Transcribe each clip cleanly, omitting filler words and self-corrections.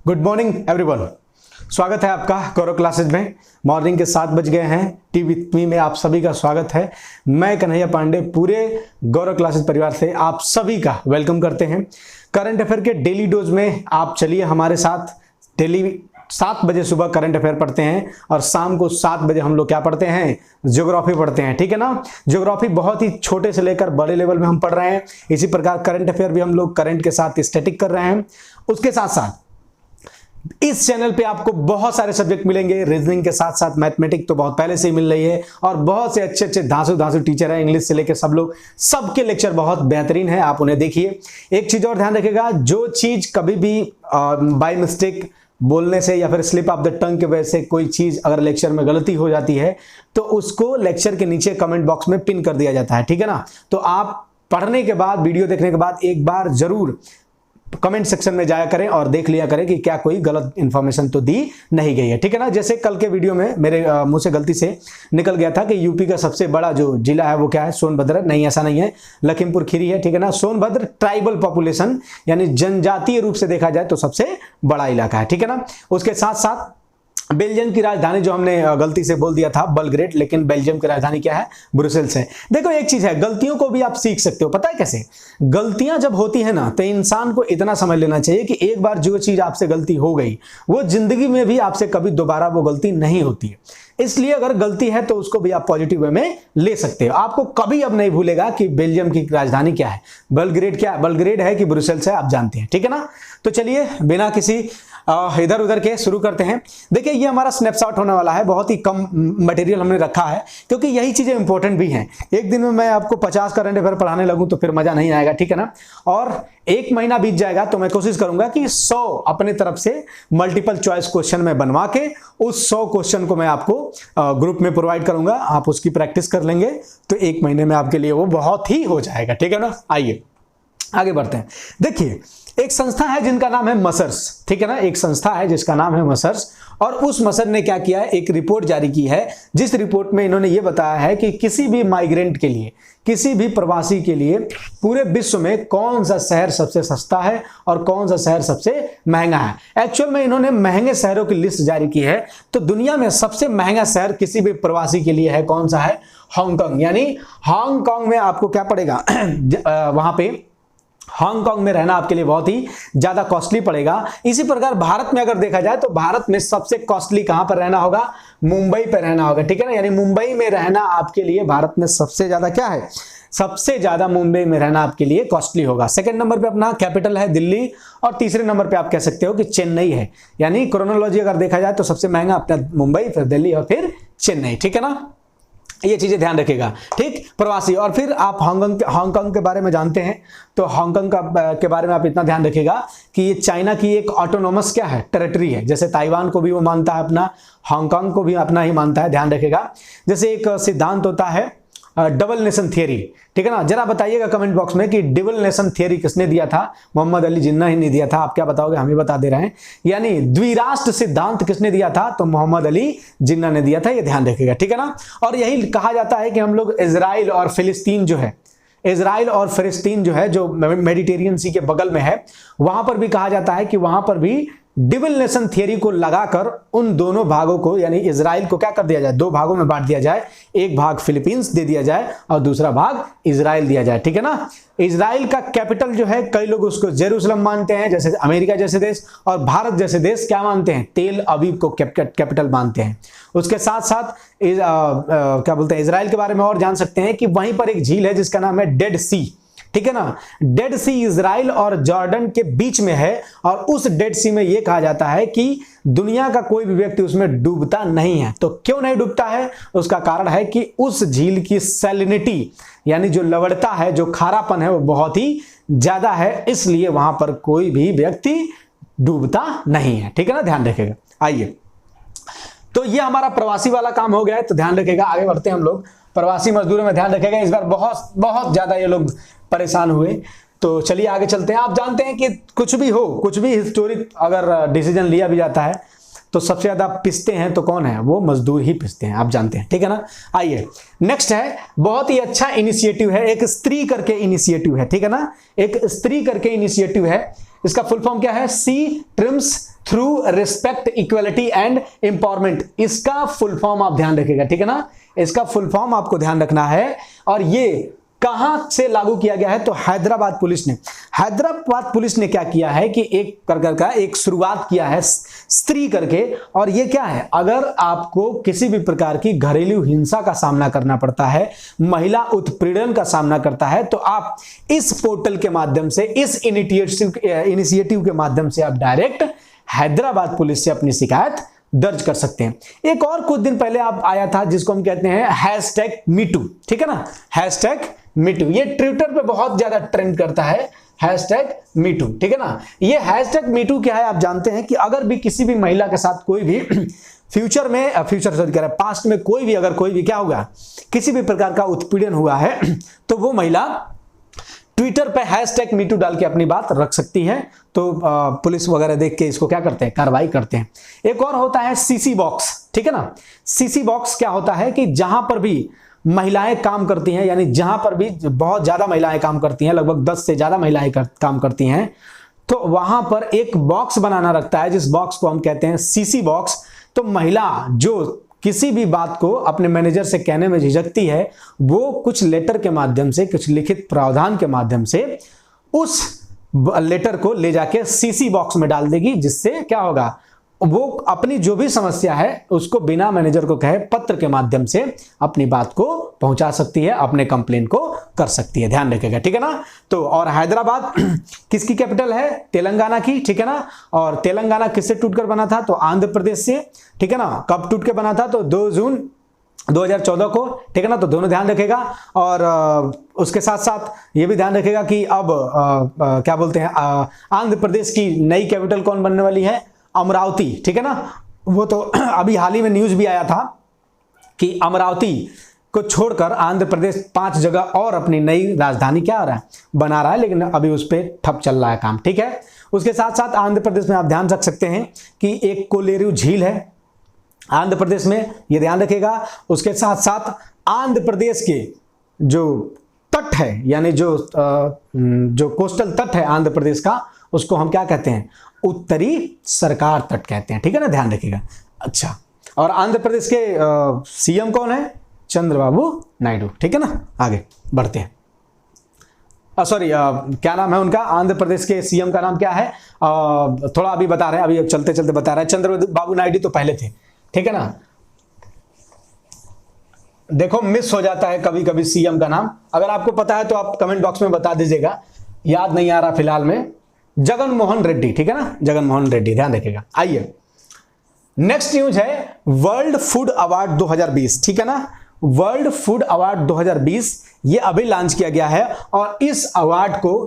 Good morning everyone. स्वागत है आपका गौरव क्लासेज में। मॉर्निंग के 7 बज गए हैं। टी विथ मी में आप सभी का स्वागत है। मैं कन्हैया पांडे पूरे गौरव क्लासेज परिवार से आप सभी का वेलकम करते हैं। करंट अफेयर के डेली डोज में आप चलिए हमारे साथ। डेली 7 बजे सुबह करंट अफेयर पढ़ते हैं और शाम को 7 बजे हम लोग क्या पढ़ते हैं, ज्योग्राफी पढ़ते हैं। ठीक है ना। ज्योग्राफी बहुत ही छोटे से लेकर बड़े लेवल में हम पढ़ रहे हैं। इसी प्रकार करंट अफेयर भी हम लोग करंट के साथ स्टैटिक कर रहे हैं। उसके साथ साथ इस चैनल पे आपको बहुत सारे सब्जेक्ट मिलेंगे। रीजनिंग के साथ साथ मैथमेटिक्स तो बहुत पहले से ही मिल रही है और बहुत से अच्छे अच्छे धांसू टीचर हैं। इंग्लिश से लेकर सब लोग, सबके लेक्चर बहुत बेहतरीन है, आप उन्हें देखिए। एक चीज और ध्यान रखिएगा, जो चीज कभी भी बाय मिस्टेक बोलने से या फिर स्लिप ऑफ द टंग की वजह से कोई चीज अगर लेक्चर में गलती हो जाती है तो उसको लेक्चर के नीचे कमेंट बॉक्स में पिन कर दिया जाता है। ठीक है ना। तो आप पढ़ने के बाद, वीडियो देखने के बाद एक बार जरूर कमेंट सेक्शन में जाया करें और देख लिया करें कि क्या कोई गलत इंफॉर्मेशन तो दी नहीं गई है। ठीक है ना। जैसे कल के वीडियो में मेरे मुंह से गलती से निकल गया था कि यूपी का सबसे बड़ा जो जिला है वो क्या है, सोनभद्र। नहीं, ऐसा नहीं है, लखीमपुर खीरी है। ठीक है ना। सोनभद्र ट्राइबल पॉपुलेशन यानी जनजातीय रूप से देखा जाए तो सबसे बड़ा इलाका है। ठीक है ना। उसके साथ साथ बेल्जियम की राजधानी जो हमने गलती से बोल दिया था बेलग्रेड, लेकिन बेल्जियम की राजधानी क्या है, ब्रुसेल्स है। देखो एक चीज है, गलतियों को भी आप सीख सकते हो। पता है कैसे? गलतियां जब होती है ना तो इंसान को इतना समझ लेना चाहिए कि एक बार जो चीज आपसे गलती हो गई वो जिंदगी में भी आपसे कभी दोबारा वो गलती नहीं होती है। इसलिए अगर गलती है तो उसको भी आप पॉजिटिव वे में ले सकते हो। आपको कभी अब नहीं भूलेगा कि बेल्जियम की राजधानी क्या है, बेलग्रेड क्या है, बेलग्रेड है कि ब्रुसेल्स है, आप जानते हैं। ठीक है ना। तो चलिए बिना किसी इधर उधर के शुरू करते हैं। देखिए ये हमारा स्नैपशॉट होने वाला है। बहुत ही कम मटेरियल हमने रखा है क्योंकि यही चीजें इंपॉर्टेंट भी हैं। एक दिन में मैं आपको 50 करंट अफेयर पढ़ाने लगूं तो फिर मजा नहीं आएगा। ठीक है ना। और 1 महीना बीत जाएगा तो मैं कोशिश करूंगा कि 100 अपने तरफ से मल्टीपल चॉइस क्वेश्चन में बनवा के उस 100 क्वेश्चन को मैं आपको ग्रुप में प्रोवाइड करूंगा। आप उसकी प्रैक्टिस कर लेंगे तो 1 महीने में आपके लिए वो बहुत ही हो जाएगा। ठीक है ना। आइए आगे बढ़ते हैं। देखिए एक संस्था है जिनका नाम है मसर्स। ठीक है ना। एक संस्था है जिसका नाम है मसर्स और उस मसर ने क्या किया है, एक रिपोर्ट जारी की है जिस रिपोर्ट में इन्होंने ये बताया है कि किसी भी माइग्रेंट के लिए, किसी भी प्रवासी के लिए पूरे विश्व में कौन सा शहर सबसे सस्ता है और कौन सा शहर सबसे महंगा है। एक्चुअल में इन्होंने महंगे शहरों की लिस्ट जारी की है। तो दुनिया में सबसे महंगा शहर किसी भी प्रवासी के लिए है, कौन सा है, हांगकांग। यानी हांगकांग में आपको क्या पड़ेगा वहां पे हांगकांग में रहना आपके लिए बहुत ही ज्यादा कॉस्टली पड़ेगा। इसी प्रकार भारत में अगर देखा जाए तो भारत में सबसे कॉस्टली कहां पर रहना होगा, मुंबई पर रहना होगा। ठीक है ना। यानी मुंबई में रहना आपके लिए भारत में सबसे ज्यादा क्या है, सबसे ज्यादा मुंबई में रहना आपके लिए कॉस्टली होगा। सेकंड नंबर पे अपना कैपिटल है दिल्ली और तीसरे नंबर पे आप कह सकते हो कि चेन्नई है। यानी क्रोनोलॉजी अगर देखा जाए तो सबसे महंगा अपना मुंबई, फिर दिल्ली और फिर चेन्नई। ठीक है ना। ये चीजें ध्यान रखिएगा। ठीक, प्रवासी। और फिर आप हांगकांग के बारे में जानते हैं तो हांगकांग के बारे में आप इतना ध्यान रखिएगा कि ये चाइना की एक ऑटोनोमस क्या है, टेरिटरी है। जैसे ताइवान को भी वो मानता है अपना, हांगकांग को भी अपना ही मानता है। ध्यान रखिएगा। जैसे एक सिद्धांत होता है डबल नेशन थियरी। ठीक है ना। जरा बताइएगा कमेंट बॉक्स में कि डबल नेशन थियरी किसने दिया था, मोहम्मद अली जिन्ना ही नहीं दिया था। आप क्या बताओगे, हम ही बता दे रहे हैं। यानी द्विराष्ट्र सिद्धांत किसने दिया था, तो मोहम्मद अली जिन्ना ने दिया था। ये ध्यान रखिएगा। ठीक है ना। और यही कहा जाता है कि हम लोग इजराइल और फिलिस्तीन जो है, इजराइल और फिलिस्तीन जो है, जो मेडिटेरियन सी के बगल में है, वहां पर भी कहा जाता है कि वहां पर भी डबल नेशन थियरी को लगाकर उन दोनों भागों को, यानी इजराइल को क्या कर दिया जाए, 2 भागों में बांट दिया जाए। एक भाग फिलीपींस दे दिया जाए और दूसरा भाग इजराइल दिया जाए। ठीक है ना। इजराइल का कैपिटल जो है, कई लोग उसको जेरूसलम मानते हैं, जैसे अमेरिका जैसे देश, और भारत जैसे देश क्या मानते हैं, तेल अवीव को कैपिटल मानते हैं। उसके साथ साथ क्या बोलते हैं, इजराइल के बारे में और जान सकते हैं कि वहीं पर एक झील है जिसका नाम है डेड सी। ठीक है ना। डेड सी इजराइल और जॉर्डन के बीच में है और उस डेड सी में यह कहा जाता है कि दुनिया का कोई भी व्यक्ति उसमें डूबता नहीं है। तो क्यों नहीं डूबता है, उसका कारण है कि उस झील की सैलिनिटी यानी जो लवणता है, जो खारापन है, वो बहुत ही ज्यादा है। इसलिए वहां पर कोई भी व्यक्ति डूबता नहीं है। ठीक है ना। ध्यान रखिएगा। आइए, तो ये हमारा प्रवासी वाला काम हो गया है, तो ध्यान रखिएगा। आगे बढ़ते हैं हम लोग। प्रवासी मजदूरों में ध्यान रखिएगा। इस बार बहुत ज्यादा ये लोग परेशान हुए, तो चलिए आगे चलते हैं। आप जानते हैं कि कुछ भी हो, कुछ भी हिस्टोरिक अगर डिसीजन लिया भी जाता है तो सबसे ज्यादा पिसते हैं तो कौन है, वो मजदूर ही पिसते हैं, आप जानते हैं, ठीक है ना। आइए नेक्स्ट है, बहुत ही अच्छा इनिशिएटिव है, एक स्त्री करके इनिशिएटिव है, ठीक है ना, एक स्त्री करके इनिशिएटिव है। इसका फुल फॉर्म क्या है, C trims through respect equality and empowerment. इसका फुल फॉर्म आप ध्यान रखिएगा, ठीक है ना, इसका फुल फॉर्म आपको ध्यान रखना है। और ये कहां से लागू किया गया है, तो हैदराबाद पुलिस ने क्या किया है कि एक का एक शुरुआत किया है स्त्री करके। और ये क्या है, अगर आपको किसी भी प्रकार की घरेलू हिंसा का सामना करना पड़ता है, महिला उत्पीड़न का सामना करता है, तो आप इस पोर्टल के माध्यम से, इस इनिशिएटिव के माध्यम से आप डायरेक्ट हैदराबाद पुलिस से अपनी शिकायत दर्ज कर सकते हैं। एक और कुछ दिन पहले आप आया था जिसको हम कहते हैं #MeToo, ठीक है ना, #MeToo, ये ट्विटर पे बहुत ज्यादा ट्रेंड करता है, #MeToo, ठीक है ना। ये #MeToo क्या है, आप जानते हैं कि अगर भी किसी भी महिला के साथ कोई भी पास्ट में कोई भी क्या होगा, किसी भी प्रकार का उत्पीड़न हुआ है, तो वो महिला ट्विटर पे #MeToo डाल के अपनी बात रख सकती है। तो पुलिस वगैरह देख के इसको क्या करते हैं, कार्रवाई करते हैं। एक और होता है सीसी बॉक्स, ठीक है ना। सीसी बॉक्स क्या होता है कि जहां पर भी महिलाएं काम करती हैं, यानी जहां पर भी बहुत ज्यादा महिलाएं काम करती हैं, लगभग 10 से ज्यादा महिलाएं काम करती हैं, तो वहां पर एक बॉक्स बनाना रखता है, जिस बॉक्स को हम कहते हैं सीसी बॉक्स। तो महिला जो किसी भी बात को अपने मैनेजर से कहने में झिझकती है, वो कुछ लेटर के माध्यम से, कुछ लिखित प्रावधान के माध्यम से उस लेटर को ले जाके सीसी बॉक्स में डाल देगी, जिससे क्या होगा, वो अपनी जो भी समस्या है उसको बिना मैनेजर को कहे पत्र के माध्यम से अपनी बात को पहुंचा सकती है, अपने कंप्लेन को कर सकती है, ध्यान रखिएगा, ठीक है ना। तो और हैदराबाद किसकी कैपिटल है, तेलंगाना की, ठीक है ना। और तेलंगाना किससे टूटकर बना था, तो आंध्र प्रदेश से, ठीक है ना। कब टूट के बना था, तो 2 जून 2014 को, ठीक है ना। तो दोनों ध्यान रखेगा। और उसके साथ साथ ये भी ध्यान रखेगा कि अब क्या बोलते हैं, आंध्र प्रदेश की नई कैपिटल कौन बनने वाली है, अमरावती, ठीक है ना। वो तो अभी हाल ही में न्यूज भी आया था कि अमरावती को छोड़कर आंध्र प्रदेश 5 जगह और अपनी नई राजधानी क्या आ रहा है, बना रहा है, लेकिन अभी उस पर ठप चल रहा है काम, ठीक है। उसके साथ साथ आंध्र प्रदेश में आप ध्यान रख सकते हैं कि एक कोलेरू झील है आंध्र प्रदेश में, ये ध्यान रखिएगा। उसके साथ साथ आंध्र प्रदेश के जो तट है, यानी जो कोस्टल तट है आंध्र प्रदेश का, उसको हम क्या कहते हैं, उत्तरी सरकार तट कहते हैं, ठीक है ना, ध्यान रखिएगा। अच्छा, और आंध्र प्रदेश के सीएम कौन है, चंद्रबाबू नायडू, ठीक है ना। आगे बढ़ते हैं। सॉरी, क्या नाम है उनका, आंध्र प्रदेश के सीएम का नाम क्या है, थोड़ा अभी बता रहे हैं, अभी चलते चलते बता रहे हैं। चंद्रबाबू नायडू तो पहले थे, ठीक है ना। देखो मिस हो जाता है कभी कभी सीएम का नाम, अगर आपको पता है तो आप कमेंट बॉक्स में बता दीजिएगा, याद नहीं आ रहा फिलहाल में। जगन मोहन रेड्डी, ठीक है ना, जगन मोहन रेड्डी, ध्यान रखिएगा। आइए नेक्स्ट न्यूज है वर्ल्ड फूड अवार्ड 2020, ठीक है ना। वर्ल्ड फूड अवार्ड 2020 ये अभी लॉन्च किया गया है, और इस अवार्ड को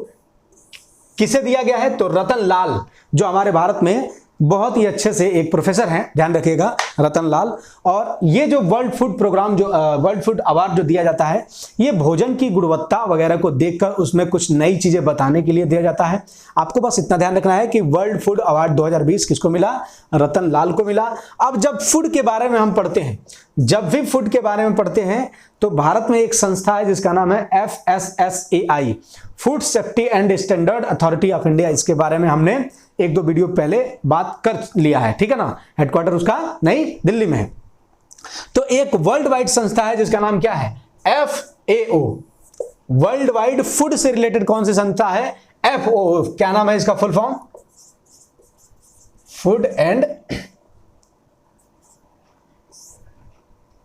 किसे दिया गया है, तो रतन लाल, जो हमारे भारत में बहुत ही अच्छे से एक प्रोफेसर हैं, ध्यान रखिएगा, रतन लाल। और ये जो वर्ल्ड फूड प्रोग्राम, जो वर्ल्ड फूड अवार्ड जो दिया जाता है, ये भोजन की गुणवत्ता वगैरह को देखकर उसमें कुछ नई चीजें बताने के लिए दिया जाता है। आपको बस इतना ध्यान रखना है कि वर्ल्ड फूड अवार्ड 2020 किसको मिला, रतन लाल को मिला। अब जब फूड के बारे में हम पढ़ते हैं, जब भी फूड के बारे में पढ़ते हैं, तो भारत में एक संस्था है जिसका नाम है FSSAI, food safety and standard authority of India. इसके बारे में हमने 1-2 वीडियो पहले बात कर लिया है, ठीक है ना। हेडक्वार्टर उसका नई दिल्ली में है। तो एक वर्ल्ड वाइड संस्था है जिसका नाम क्या है, FAO, वर्ल्ड वाइड फूड से रिलेटेड कौन सी संस्था है, FAO। क्या नाम है इसका फुल फॉर्म, फूड एंड,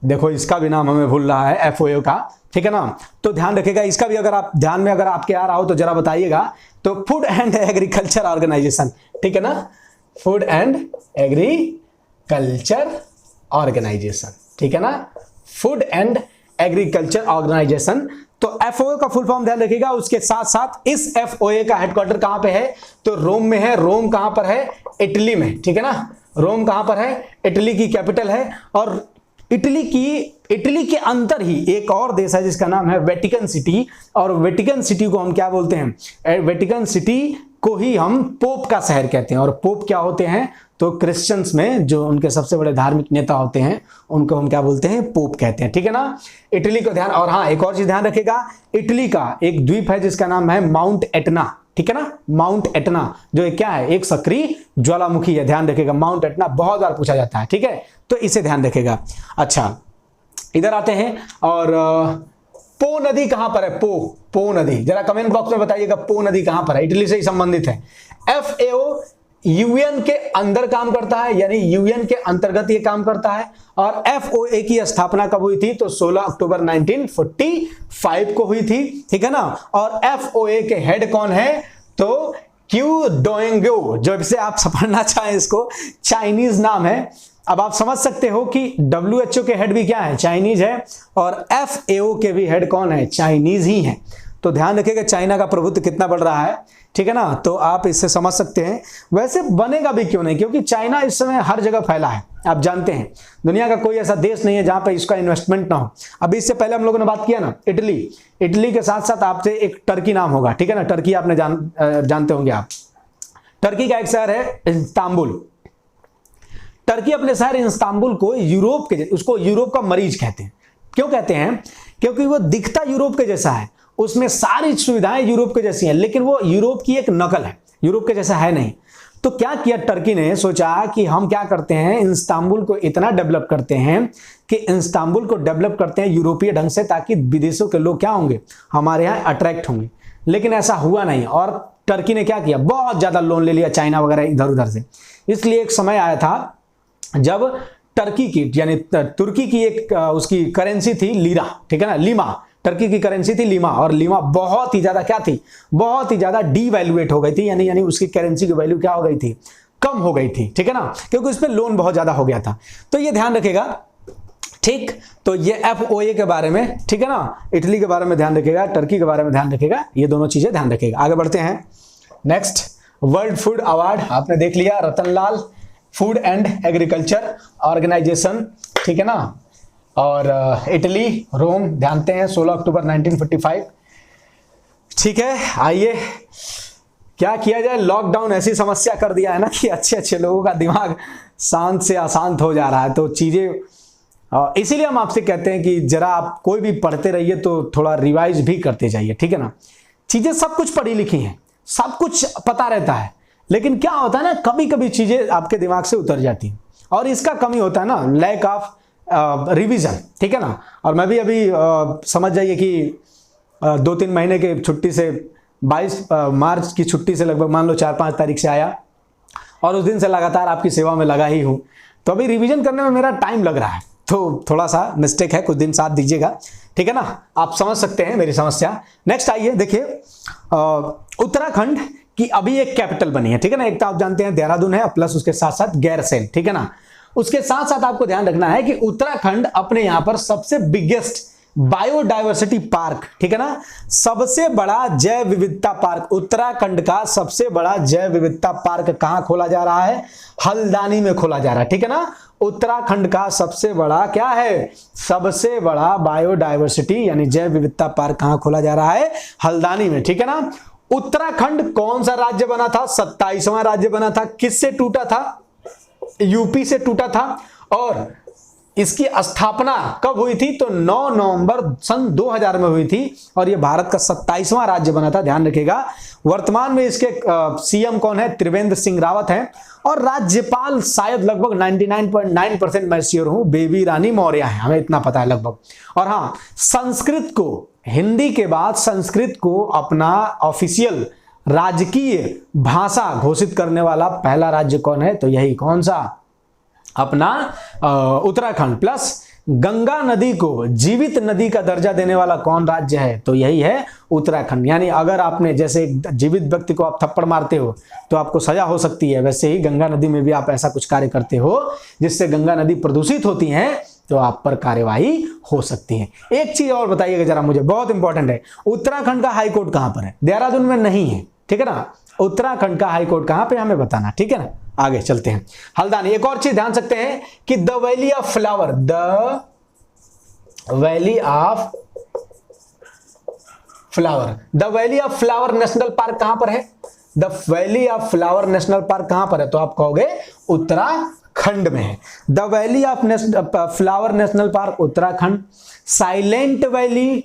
देखो इसका भी नाम हमें भूल रहा है, FAO का, ठीक है ना। तो ध्यान रखिएगा, इसका भी अगर आप ध्यान में अगर आपके आ रहा हो तो जरा बताइएगा। तो फूड एंड एग्रीकल्चर ऑर्गेनाइजेशन, ठीक है ना, फूड एंड एग्रीकल्चर ऑर्गेनाइजेशन, ठीक है ना, फूड एंड एग्रीकल्चर ऑर्गेनाइजेशन। तो FAO का फुल फॉर्म ध्यान रखिएगा। उसके साथ साथ इस FAO का हेडक्वार्टर कहां पे है, तो रोम में है। रोम कहां पर है, इटली में, ठीक है ना। रोम कहां पर है, इटली की कैपिटल है। और इटली के अंदर ही एक और देश है जिसका नाम है वेटिकन सिटी, और वेटिकन सिटी को हम क्या बोलते हैं, वेटिकन सिटी को ही हम पोप का शहर कहते हैं। और पोप क्या होते हैं, तो क्रिश्चियंस में जो उनके सबसे बड़े धार्मिक नेता होते हैं उनको हम क्या बोलते हैं, पोप कहते हैं, ठीक है ना। इटली को ध्यान, और हाँ एक और चीज ध्यान रखेगा, इटली का एक द्वीप है जिसका नाम है माउंट एटना, ठीक है ना। माउंट एटना जो क्या है, एक सक्रिय ज्वालामुखी है, ध्यान रखेगा। माउंट एटना बहुत बार पूछा जाता है, ठीक है, तो इसे ध्यान रखेगा। अच्छा इधर आते हैं, और पो नदी कहां पर है, पो नदी, जरा कमेंट बॉक्स में बताइएगा पो नदी कहां पर है, इटली से ही संबंधित है। FAO यूएन के अंदर काम करता है, यानी यूएन के अंतर्गत ये काम करता है। और FOA की स्थापना कब हुई थी, तो 16 अक्टूबर 1945 को हुई थी, ठीक है ना। और FOA के हेड कौन है, तो क्यू डोंगो, जो से आप पढ़ना चाहें इसको, चाइनीज नाम है। अब आप समझ सकते हो कि WHO के हेड भी क्या है, चाइनीज है, और FAO के भी हेड कौन है, चाइनीज ही है। तो ध्यान रखिएगा चाइना का प्रभुत्व कितना बढ़ रहा है, ठीक है ना, तो आप इससे समझ सकते हैं। वैसे बनेगा भी क्यों नहीं, क्योंकि चाइना इस समय हर जगह फैला है, आप जानते हैं दुनिया का कोई ऐसा देश नहीं है जहां पे इसका इन्वेस्टमेंट ना हो। अभी इससे पहले हम लोगों ने बात किया ना, इटली के साथ साथ आपसे एक टर्की नाम होगा, ठीक है ना, टर्की आपने जानते होंगे आप। टर्की का एक शहर है इस्तांबुल। टर्की अपने शहर इस्तांबुल को उसको यूरोप का मरीज कहते हैं। क्यों कहते हैं, क्योंकि वो दिखता यूरोप के जैसा है, उसमें सारी सुविधाएं यूरोप के जैसी हैं, लेकिन वो यूरोप की एक नकल है, यूरोप के जैसा है नहीं। तो क्या किया टर्की ने, सोचा कि हम क्या करते हैं, इस्तांबुल को इतना डेवलप करते हैं कि इस्तांबुल को डेवलप करते हैं यूरोपीय ढंग से, ताकि विदेशों के लोग क्या होंगे, हमारे यहाँ अट्रैक्ट होंगे। लेकिन ऐसा हुआ नहीं, और टर्की ने क्या किया, बहुत ज्यादा लोन ले लिया चाइना वगैरह इधर उधर से। इसलिए एक समय आया था जब टर्की की, यानी तुर्की की एक उसकी करेंसी थी लीरा, ठीक है ना, लीमा, टर्की की करेंसी थी लीमा, और लीमा बहुत ही ज्यादा क्या थी, बहुत ही ज्यादा डीवैल्यूएट हो गई थी, यानी उसकी करेंसी की वैल्यू क्या हो गई थी, कम हो गई थी, ठीक है ना, क्योंकि उस पर लोन बहुत ज्यादा हो गया था। तो ये ध्यान रखेगा, ठीक। तो ये FOA के बारे में, ठीक है ना, इटली के बारे में ध्यान रखेगा, टर्की के बारे में ध्यान रखेगा, ये दोनों चीजें ध्यान रखेगा। आगे बढ़ते हैं। नेक्स्ट, वर्ल्ड फूड अवार्ड आपने देख लिया, Ratanlal food and agriculture organisation, ठीक है ना। और इटली, रोम जानते हैं, 16 अक्टूबर 1945, ठीक है। आइए क्या किया जाए, लॉकडाउन ऐसी समस्या कर दिया है ना कि अच्छे अच्छे लोगों का दिमाग शांत से अशांत हो जा रहा है। तो चीजें इसीलिए हम आपसे कहते हैं कि जरा आप कोई भी पढ़ते रहिए तो थोड़ा रिवाइज भी करते जाइए, ठीक है ना। चीजें सब कुछ पढ़ी लिखी हैं, सब कुछ पता रहता है, लेकिन क्या होता है ना, कभी कभी चीजें आपके दिमाग से उतर जाती हैं, और इसका कमी होता है ना, लैक ऑफ रिवीजन, ठीक है ना। और मैं भी अभी समझ जाइए कि 2-3 महीने के छुट्टी से 22 मार्च की छुट्टी से लगभग मान लो 4-5 तारीख से आया, और उस दिन से लगातार आपकी सेवा में लगा ही हूं। तो अभी रिवीजन करने में मेरा टाइम लग रहा है, तो थोड़ा सा मिस्टेक है, कुछ दिन साथ दीजिएगा, ठीक है ना, आप समझ सकते हैं मेरी समस्या। नेक्स्ट आइए देखिए, उत्तराखंड की अभी एक कैपिटल बनी है, ठीक है ना। एक तो आप जानते हैं देहरादून है, प्लस उसके साथ साथ गैरसैंण, ठीक है ना। उसके साथ साथ आपको ध्यान रखना है कि उत्तराखंड अपने यहां पर सबसे बिगेस्ट बायोडायवर्सिटी पार्क, ठीक है ना, सबसे बड़ा जैव विविधता पार्क, उत्तराखंड का सबसे बड़ा जैव विविधता पार्क कहां खोला जा रहा है, हल्द्वानी में खोला जा रहा है, ठीक है ना। उत्तराखंड का सबसे बड़ा क्या है, सबसे बड़ा बायोडायवर्सिटी यानी जैव विविधता पार्क कहां खोला जा रहा है, हल्द्वानी में, ठीक है ना। उत्तराखंड कौन सा राज्य बना था, 27वां राज्य बना था, किससे टूटा था, यूपी से टूटा था। और इसकी स्थापना कब हुई थी, तो 9 नवंबर सन 2000 में हुई थी, और यह भारत का 27वां राज्य बना था, ध्यान रखिएगा। वर्तमान में इसके CM कौन है, त्रिवेंद्र सिंह रावत हैं, और राज्यपाल शायद लगभग 99.9% मैं श्योर हूं बेबी रानी मौर्य हैं, हमें इतना पता है लगभग। और हाँ, संस्कृत को, हिंदी के बाद संस्कृत को अपना ऑफिशियल राजकीय भाषा घोषित करने वाला पहला राज्य कौन है, तो यही कौन सा, अपना उत्तराखंड। प्लस गंगा नदी को जीवित नदी का दर्जा देने वाला कौन राज्य है, तो यही है उत्तराखंड। यानी अगर आपने जैसे एक जीवित व्यक्ति को आप थप्पड़ मारते हो तो आपको सजा हो सकती है, वैसे ही गंगा नदी में भी आप ऐसा कुछ कार्य करते हो जिससे गंगा नदी प्रदूषित होती है तो आप पर कार्यवाही हो सकती है। एक चीज और बताइएगा जरा मुझे, बहुत इंपॉर्टेंट है, उत्तराखंड का हाईकोर्ट कहां पर है, देहरादून में नहीं है, ठीक है ना। उत्तराखंड का हाईकोर्ट कहां पे हमें बताना, ठीक है ना। आगे चलते हैं, हल्द्वानी। एक और चीज ध्यान सकते हैं कि the valley of flower, the valley of flower, the valley of flower national park कहां पर है, the valley of flower national park कहां पर है? तो आप कहोगे उत्तराखंड में है। The valley of flower national park Uttarakhand. Silent valley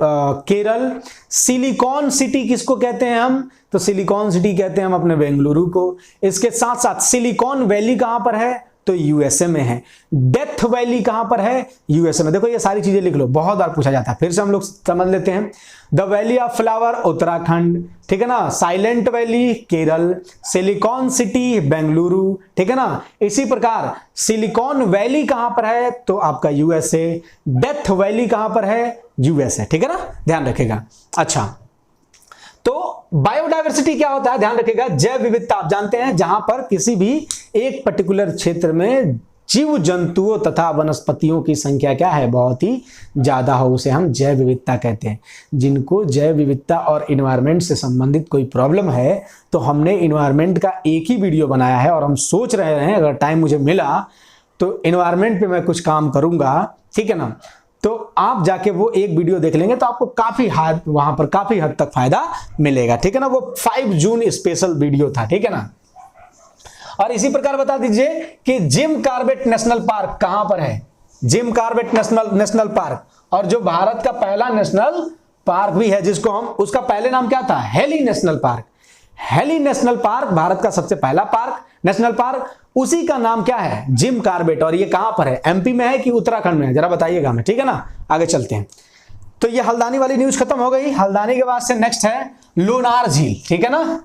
Kerala. Silicon city किसको कहते हैं हम? तो सिलिकॉन सिटी कहते हैं हम अपने बेंगलुरु को। इसके साथ साथ सिलिकॉन वैली कहां पर है? तो यूएसए में है। डेथ वैली कहां पर है? यूएसए में। देखो ये सारी चीजें लिख लो, बहुत बार पूछा जाता है, फिर से हम लोग समझ लेते हैं। The valley of flower Uttarakhand, ठीक है ना। Silent valley Kerala, silicon city Bengaluru, ठीक है ना। इसी प्रकार सिलिकॉन वैली कहां पर है? तो आपका यूएसए। डेथ वैली कहां पर है? यूएसए, ठीक है ना, ध्यान रखेगा। अच्छा, तो बायोडायवर्सिटी क्या होता है? ध्यान रखिएगा, जैव विविधता आप जानते हैं, जहां पर किसी भी एक पर्टिकुलर क्षेत्र में जीव जंतुओं तथा वनस्पतियों की संख्या क्या है? बहुत ही ज्यादा हो, उसे हम जैव विविधता कहते हैं। जिनको जैव विविधता और इन्वायरमेंट से संबंधित कोई प्रॉब्लम है, तो हमने इन्वायरमेंट का एक ही वीडियो बनाया है और हम सोच रहे हैं अगर टाइम मुझे मिला तो इन्वायरमेंट पे मैं कुछ काम करूंगा, ठीक है ना। तो आप जाके वो एक वीडियो देख लेंगे तो आपको वहां पर काफी हद तक फायदा मिलेगा, ठीक है ना। वो 5 जून स्पेशल वीडियो था, ठीक है ना। और इसी प्रकार बता दीजिए कि जिम कॉर्बेट नेशनल पार्क कहां पर है? जिम कॉर्बेट नेशनल पार्क, और जो भारत का पहला नेशनल पार्क भी है, जिसको हम, उसका पहले नाम क्या था? Heli national park. Heli national park Bharat का सबसे पहला पार्क, नेशनल पार्क, उसी का नाम क्या है? Jim Corbett. और ये कहां पर है? एमपी में है कि उत्तराखंड में है? जरा बताइएगा हमें, ठीक है ना। आगे चलते हैं। तो ये हल्द्वानी वाली न्यूज खत्म हो गई। हल्द्वानी के बाद से नेक्स्ट है लोनार झील, ठीक है ना।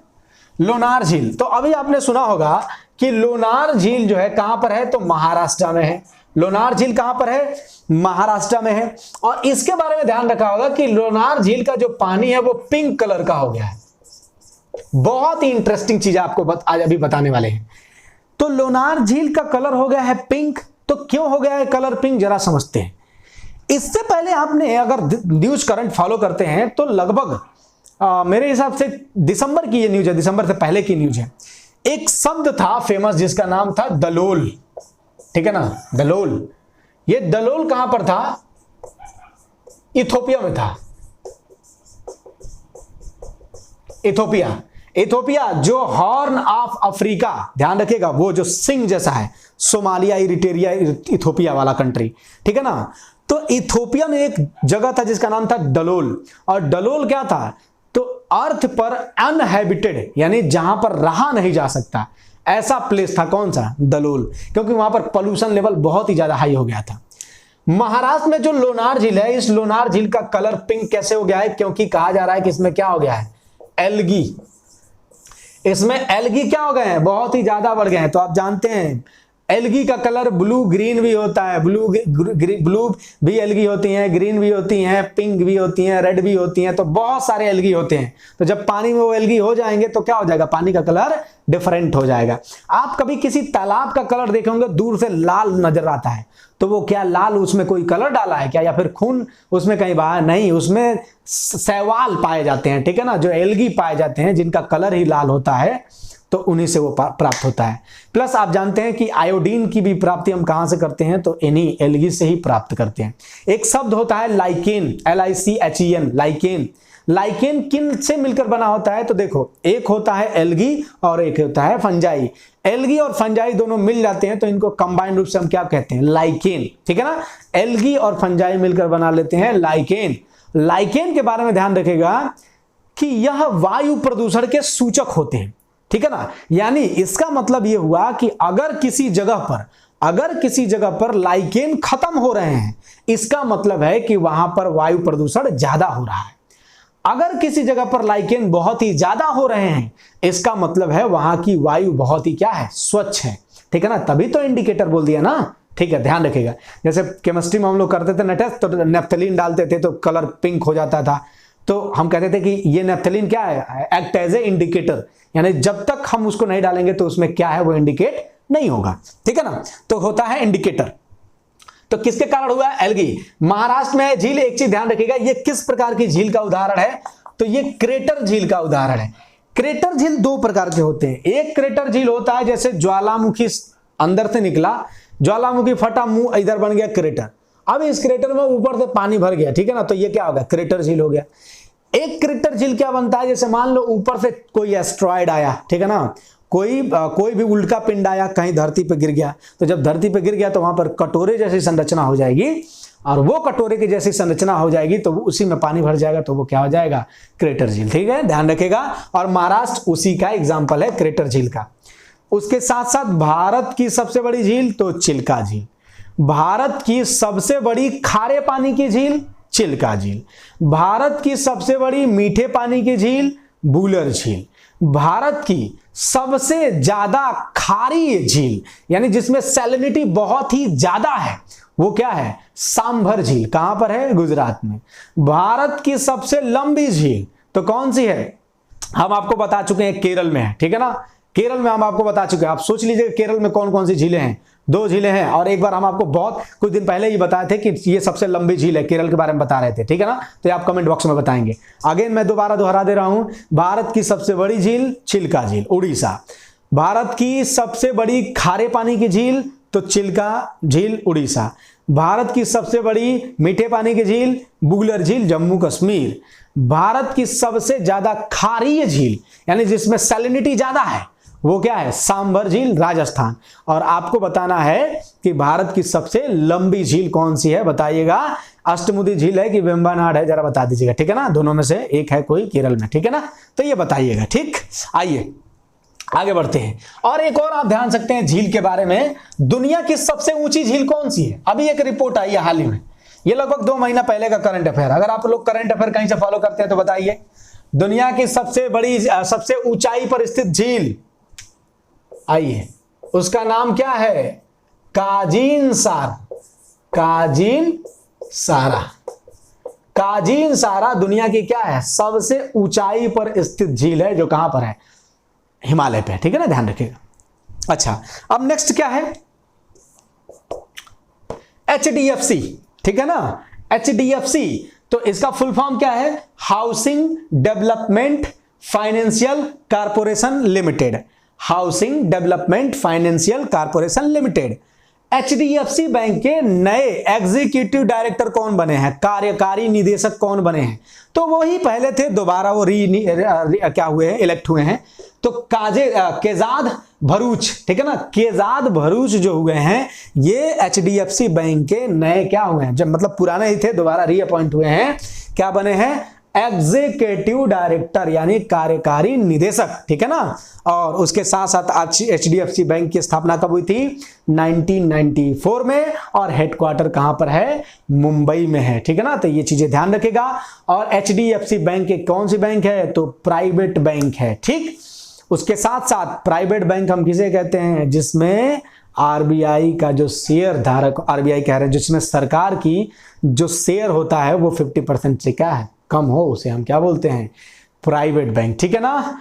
लोनार झील, तो अभी आपने सुना होगा कि लोनार झील जो है कहां पर है? तो महाराष्ट्र में है। लोनार झील कहां पर है? महाराष्ट्र में है। और इसके बारे में ध्यान रखा होगा कि लोनार झील का जो पानी है वो पिंक कलर का हो गया है। बहुत ही इंटरेस्टिंग चीज आपको आज अभी बताने वाले हैं। तो लोनार झील का कलर हो गया है पिंक। तो क्यों हो गया है कलर पिंक, जरा समझते हैं। इससे पहले आपने अगर न्यूज करंट फॉलो करते हैं तो लगभग मेरे हिसाब से दिसंबर की ये न्यूज है, दिसंबर से पहले की न्यूज है। एक शब्द था फेमस जिसका नाम था दलोल, ठीक है ना, दलोल। ये दलोल कहां पर था? इथोपिया में था। इथोपिया जो हॉर्न ऑफ अफ्रीका, ध्यान रखिएगा, वो जो सिंह जैसा है, सोमालिया, इरिट्रिया, इथोपिया वाला कंट्री, ठीक है ना। तो इथोपिया में एक जगह था जिसका नाम था दलोल। और दलोल क्या था? तो अर्थ पर अनहैबिटेड, यानी जहां पर रहा नहीं जा सकता, ऐसा प्लेस था। कौन सा? दलोल। क्योंकि वहां पर पोल्यूशन लेवल बहुत ही ज्यादा हाई हो गया था। महाराष्ट्र में जो लोनार झील है, इस लोनार झील का कलर पिंक कैसे हो गया है? क्योंकि कहा जा रहा है कि इसमें क्या हो गया है? एल्गी। इसमें एल्गी क्या हो गए हैं? बहुत ही ज्यादा बढ़ गए हैं। तो आप जानते हैं एल्गी का कलर ब्लू ग्रीन भी होता है। ब्लू भी एल्गी होती हैं, ग्रीन भी होती हैं, पिंक भी होती हैं, रेड भी होती हैं। तो बहुत सारे एल्गी होते हैं। तो जब पानी में वो एल्गी हो जाएंगे तो क्या हो जाएगा? पानी का कलर डिफरेंट हो जाएगा। आप कभी किसी तालाब का कलर देखे होंगे, दूर से लाल नजर आता है, तो वो क्या लाल, उसमें कोई कलर डाला है क्या, या फिर खून उसमें कहीं बहा? नहीं, उसमें शैवाल पाए जाते हैं, ठीक है ना, जो एल्गी पाए जाते हैं, जिनका कलर ही लाल होता है, तो उन्हीं से वो प्राप्त होता है। प्लस आप जानते हैं कि आयोडीन की भी प्राप्ति हम कहां से करते हैं? तो इन्हीं एल्गी से ही प्राप्त करते हैं। एक शब्द होता है लाइकेन, LICHEN, लाइकेन। लाइकेन किन से मिलकर बना होता है? तो देखो, एक होता है एल्गी और एक होता है फंजाई। एल्गी और फंजाई दोनों मिल जाते हैं तो इनको कंबाइंड रूप से हम क्या कहते हैं? लाइकेन, ठीक है ना। एल्गी और फंजाई मिलकर बना लेते हैं लाइकेन। लाइकेन के बारे में ध्यान रखिएगा कि यह वायु प्रदूषण के सूचक होते हैं, ठीक है ना। यानी इसका मतलब यह हुआ कि अगर किसी जगह पर लाइकेन खत्म हो रहे हैं, इसका मतलब है कि वहां पर वायु प्रदूषण ज्यादा हो रहा है। अगर किसी जगह पर लाइकेन बहुत ही ज्यादा हो रहे हैं, इसका मतलब है वहां की वायु बहुत ही क्या है? स्वच्छ है, ठीक है ना। तभी तो इंडिकेटर बोल दिया ना, ठीक है, ध्यान रखिएगा। जैसे केमिस्ट्री में हम लोग करते थे नेटेस्ट, तो नेफ्थलीन डालते थे तो कलर पिंक हो जाता था। तो हम कहते थे कि ये नेफ्थलीन क्या है? एक्ट एज ए इंडिकेटर, यानी जब तक हम उसको नहीं डालेंगे तो उसमें क्या है? वो इंडिकेट नहीं होगा, ठीक है ना। तो होता है इंडिकेटर। तो किसके कारण हुआ? एल्गी। महाराष्ट्र में झील, एक चीज ध्यान रखिएगा, ये किस प्रकार की झील का उदाहरण है? तो ये क्रेटर झील का उदाहरण है। क्रेटर झील 2 प्रकार के होते हैं। एक क्रेटर झील होता है जैसे ज्वालामुखी अंदर से निकला, ज्वालामुखी फटा, मुंह इधर बन गया क्रेटर। अब इस क्रेटर में ऊपर से पानी भर गया, ठीक है ना, तो ये क्या होगा? क्रेटर झील हो गया। एक क्रेटर झील क्या बनता है, जैसे मान लो ऊपर से कोई एस्ट्रॉयड आया, ठीक है ना, कोई भी उल्का पिंड आया कहीं धरती पे गिर गया, तो जब धरती पे गिर गया तो वहां पर कटोरे जैसी संरचना हो जाएगी, और वो कटोरे की जैसी संरचना हो जाएगी तो उसी में पानी भर जाएगा, तो वो क्या हो जाएगा, क्रेटर झील। ठीक है, ध्यान रखेगा। और महाराष्ट्र उसी का एग्जाम्पल है क्रेटर झील का। उसके साथ साथ भारत की सबसे बड़ी झील तो चिल्का झील, भारत की सबसे बड़ी खारे पानी की झील चिल्का झील, भारत की सबसे बड़ी मीठे पानी की झील बूलर झील, भारत की सबसे ज्यादा खारी झील यानी जिसमें सैलिनिटी बहुत ही ज्यादा है वो क्या है, सांभर झील। कहां पर है, गुजरात में। भारत की सबसे लंबी झील तो कौन सी है, हम आपको बता चुके हैं केरल में है, ठीक है ना, केरल में हम आपको बता चुके हैं। आप सोच लीजिए केरल में कौन कौन सी झीलें हैं, 2 झीलें हैं, और एक बार हम आपको बहुत कुछ दिन पहले ही बताए थे कि ये सबसे लंबी झील है, केरल के बारे में बता रहे थे, ठीक है ना, तो ये आप कमेंट बॉक्स में बताएंगे। अगेन मैं दोबारा दोहरा दे रहा हूं, भारत की सबसे बड़ी झील चिल्का झील उड़ीसा, भारत की सबसे बड़ी खारे पानी की झील तो चिल्का झील उड़ीसा, भारत की सबसे बड़ी मीठे पानी की झील बूलर झील जम्मू कश्मीर, भारत की सबसे ज्यादा खारी झील यानी जिसमें सैलिनिटी ज्यादा है वो क्या है, सांभर झील राजस्थान। और आपको बताना है कि भारत की सबसे लंबी झील कौन सी है, बताइएगा। अष्टमुदी झील है कि वेम्बनाड है, जरा बता दीजिएगा, ठीक है ना, दोनों में से एक है कोई केरल में, ठीक है ना, तो ये बताइएगा। ठीक, आइए आगे बढ़ते हैं। और एक और आप ध्यान सकते हैं झील के बारे में, दुनिया की सबसे ऊंची झील कौन सी है, अभी एक रिपोर्ट आई है हाल ही में, ये लगभग 2 महीना पहले का करंट अफेयर। अगर आप लोग करंट अफेयर कहीं से फॉलो करते हैं तो बताइए, दुनिया की सबसे बड़ी सबसे ऊंचाई पर स्थित झील, आइए उसका नाम क्या है, काजीन सारा, काजीन सारा, काजीन सारा दुनिया की क्या है, सबसे ऊंचाई पर स्थित झील है, जो कहां पर है, हिमालय पे, ठीक है ना, ध्यान रखिएगा। अच्छा, अब नेक्स्ट क्या है, HDFC, ठीक है ना, HDFC तो इसका फुल फॉर्म क्या है, housing development financial corporation limited, housing development financial corporation limited. HDFC bank के नए एग्जीक्यूटिव डायरेक्टर कौन बने हैं, कार्यकारी निदेशक कौन बने हैं, तो वही पहले थे, दोबारा वो क्या हुए हैं, इलेक्ट हुए हैं, तो केजाद भरूच, ठीक है ना, केजाद भरूच जो हुए हैं ये HDFC बैंक के नए क्या हुए हैं, जब मतलब पुराने ही थे, दोबारा रीअपॉइंट हुए हैं, क्या बने हैं, एग्जीक्यूटिव डायरेक्टर यानी कार्यकारी निदेशक, ठीक है ना। और उसके साथ साथ HDFC बैंक की स्थापना कब हुई थी, 1994 में, और हेडक्वार्टर कहां पर है, मुंबई में है, ठीक है ना, तो ये चीजें ध्यान रखेगा। और HDFC बैंक एक कौन सी बैंक है, तो प्राइवेट बैंक है, ठीक। उसके साथ साथ प्राइवेट बैंक हम किसे कहते हैं, जिसमें RBI का जो शेयर धारक, RBI कह रहे हैं, जिसमें सरकार की जो शेयर होता है वो 50% से क्या है, कम हो, उसे हम क्या बोलते हैं, प्राइवेट बैंक, ठीक है ना।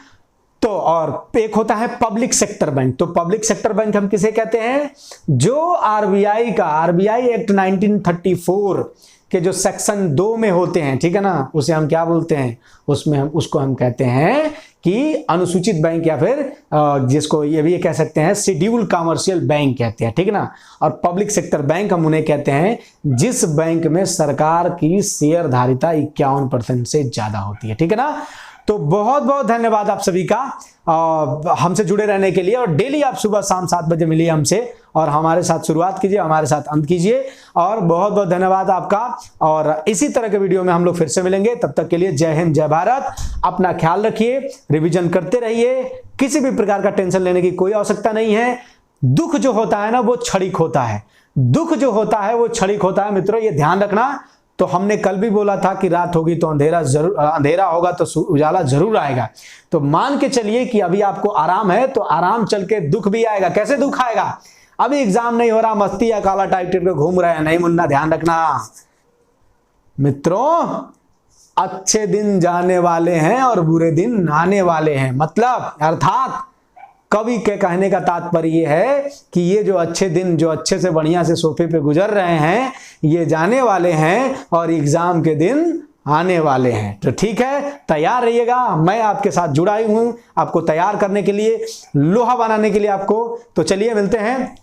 तो और एक होता है पब्लिक सेक्टर बैंक, तो पब्लिक सेक्टर बैंक हम किसे कहते हैं, जो RBI का, RBI एक्ट 1934 के जो सेक्शन 2 में होते हैं, ठीक है ना, उसे हम क्या बोलते हैं, उसमें हम उसको हम कहते हैं कि अनुसूचित बैंक, या फिर जिसको ये भी कह सकते हैं शेड्यूल कमर्शियल बैंक कहते हैं, ठीक है ना। और पब्लिक सेक्टर बैंक हम उन्हें कहते हैं जिस बैंक में सरकार की शेयर धारिता 51% से ज्यादा होती है, ठीक है ना। तो बहुत बहुत धन्यवाद आप सभी का हमसे जुड़े रहने के लिए, और डेली आप सुबह शाम 7 बजे मिलिए हमसे, और हमारे साथ शुरुआत कीजिए, हमारे साथ अंत कीजिए, और बहुत बहुत धन्यवाद आपका। और इसी तरह के वीडियो में हम लोग फिर से मिलेंगे, तब तक के लिए जय हिंद जय भारत, अपना ख्याल रखिए, रिवीजन करते रहिए, किसी भी प्रकार का टेंशन लेने की कोई आवश्यकता नहीं है। दुख जो होता है ना वो क्षणिक होता है, दुख जो होता है वो क्षणिक होता है मित्रों, ये ध्यान रखना। तो हमने कल भी बोला था कि रात होगी तो अंधेरा होगा तो उजाला जरूर आएगा। तो मान के चलिए कि अभी आपको आराम है, तो आराम चल के दुख भी आएगा। कैसे दुख आएगा, अभी एग्जाम नहीं हो रहा, मस्ती या काला टाइप पे घूम रहे हैं, नहीं मुन्ना, ध्यान रखना मित्रों, अच्छे दिन जाने वाले हैं और बुरे दिन आने वाले हैं। मतलब अर्थात कवि के कहने का तात्पर्य है कि ये जो अच्छे दिन, जो अच्छे से बढ़िया से सोफे पे गुजर रहे हैं, ये जाने वाले हैं और एग्जाम के दिन आने वाले हैं। तो ठीक है, तैयार रहिएगा, मैं आपके साथ जुड़ा ही हूं आपको तैयार करने के लिए, लोहा बनाने के लिए आपको। तो चलिए मिलते हैं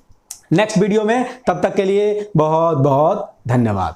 नेक्स्ट वीडियो में, तब तक के लिए बहुत बहुत धन्यवाद।